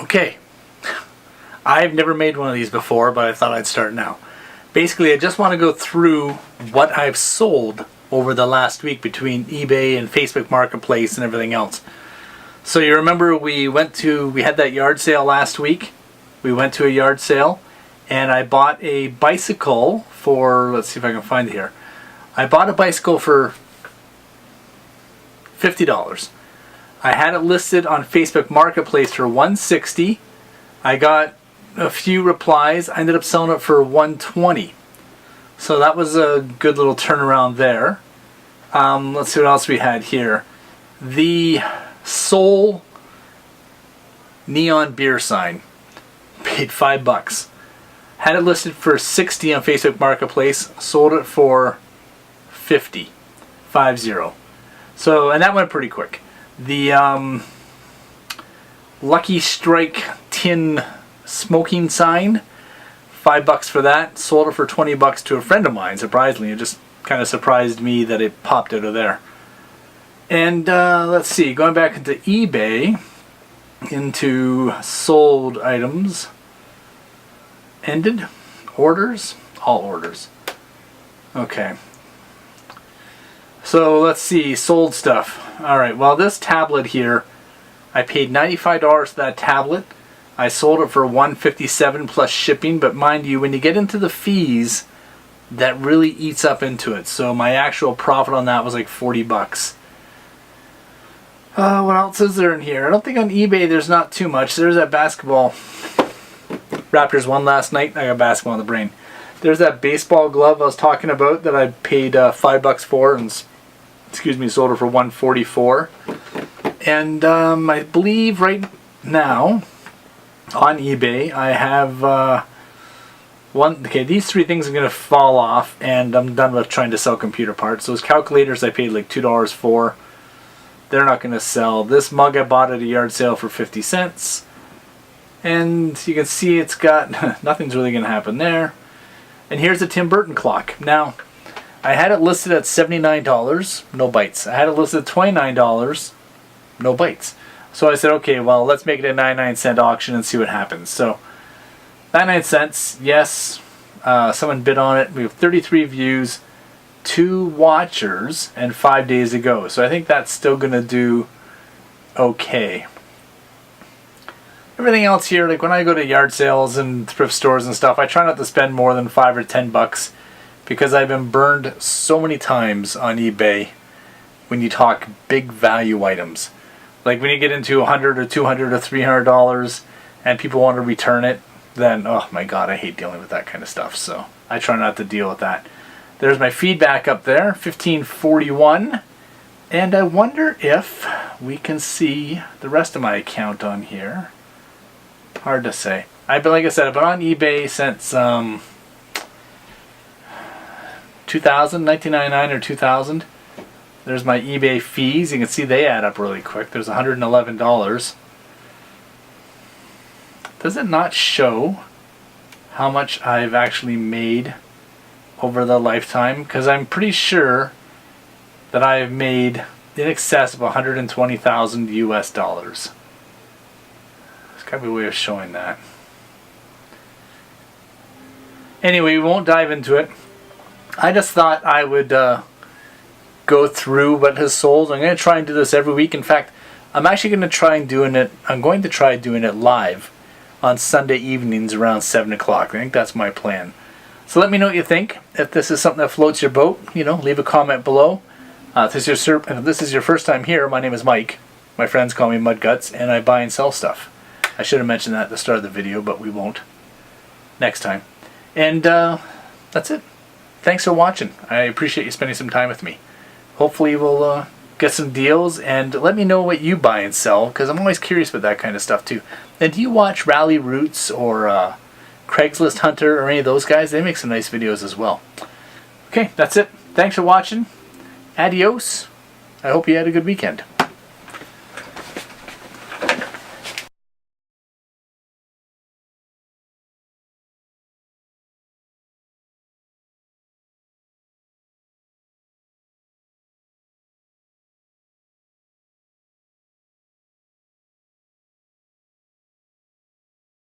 Okay, I've never made one of these before, but I thought I'd start now. Basically, I just want to go through what I've sold over the last week between eBay and Facebook Marketplace and everything else. So you remember we had that yard sale last week. We went to a yard sale and I bought a bicycle for, let's see if I can find it here. I bought a bicycle for $50. I had it listed on Facebook Marketplace for $160. I got a few replies. I ended up selling it for $120. So that was a good little turnaround there. Let's see what else we had here. The Soul neon beer sign. Paid $5. Had it listed for $60 on Facebook Marketplace. Sold it for $50. 50. So, and that went pretty quick. The Lucky Strike tin smoking sign, $5 for that. Sold it for $20 to a friend of mine. Surprisingly, it just kind of surprised me that it popped out of there. And let's see, going back into eBay, into sold items, ended orders, all orders. Okay. So let's see, sold stuff. Alright, well this tablet here, I paid $95 for that tablet. I sold it for $157 plus shipping, but mind you, when you get into the fees, that really eats up into it. So my actual profit on that was like $40. What else is there in here? I don't think on eBay there's not too much. There's that basketball. Raptors won last night. I got basketball in the brain. There's that baseball glove I was talking about that I paid $5 for and sold it for $144. And I believe right now on eBay I have these three things are going to fall off and I'm done with trying to sell computer parts. Those calculators I paid like $2 for. They're not going to sell. This mug I bought at a yard sale for 50 cents. And you can see it's got, nothing's really going to happen there. And here's a Tim Burton clock. Now, I had it listed at $79, no bites. I had it listed at $29, no bites. So I said, okay, well, let's make it a 99-cent auction and see what happens. So, 99 cents, yes. Someone bid on it. We have 33 views, 2 watchers, and 5 days to go. So I think that's still going to do okay. Everything else here, like when I go to yard sales and thrift stores and stuff, I try not to spend more than $5 or $10 because I've been burned so many times on eBay when you talk big value items. Like when you get into $100 or $200 or $300 and people want to return it, then oh my god, I hate dealing with that kind of stuff. So I try not to deal with that. There's my feedback up there, 1541. And I wonder if we can see the rest of my account on here. Hard to say. Like I said, I've been on eBay since 1999 or 2000. There's my eBay fees. You can see they add up really quick. There's $111. Does it not show how much I've actually made over the lifetime? Because I'm pretty sure that I've made in excess of 120,000 US dollars. There's got to be a way of showing that. Anyway, we won't dive into it. I just thought I would go through what has sold. I'm going to try and do this every week. In fact, I'm actually going to try doing it live on Sunday evenings around 7 o'clock. I think that's my plan. So let me know what you think. If this is something that floats your boat, leave a comment below. If this is your first time here, my name is Mike. My friends call me Mudguts, and I buy and sell stuff. I should have mentioned that at the start of the video, but we won't. Next time. And that's it. Thanks for watching. I appreciate you spending some time with me. Hopefully we'll get some deals, and let me know what you buy and sell, because I'm always curious about that kind of stuff too. And do you watch Rally Roots or Craigslist Hunter or any of those guys? They make some nice videos as well. Okay, that's it. Thanks for watching. Adios. I hope you had a good weekend.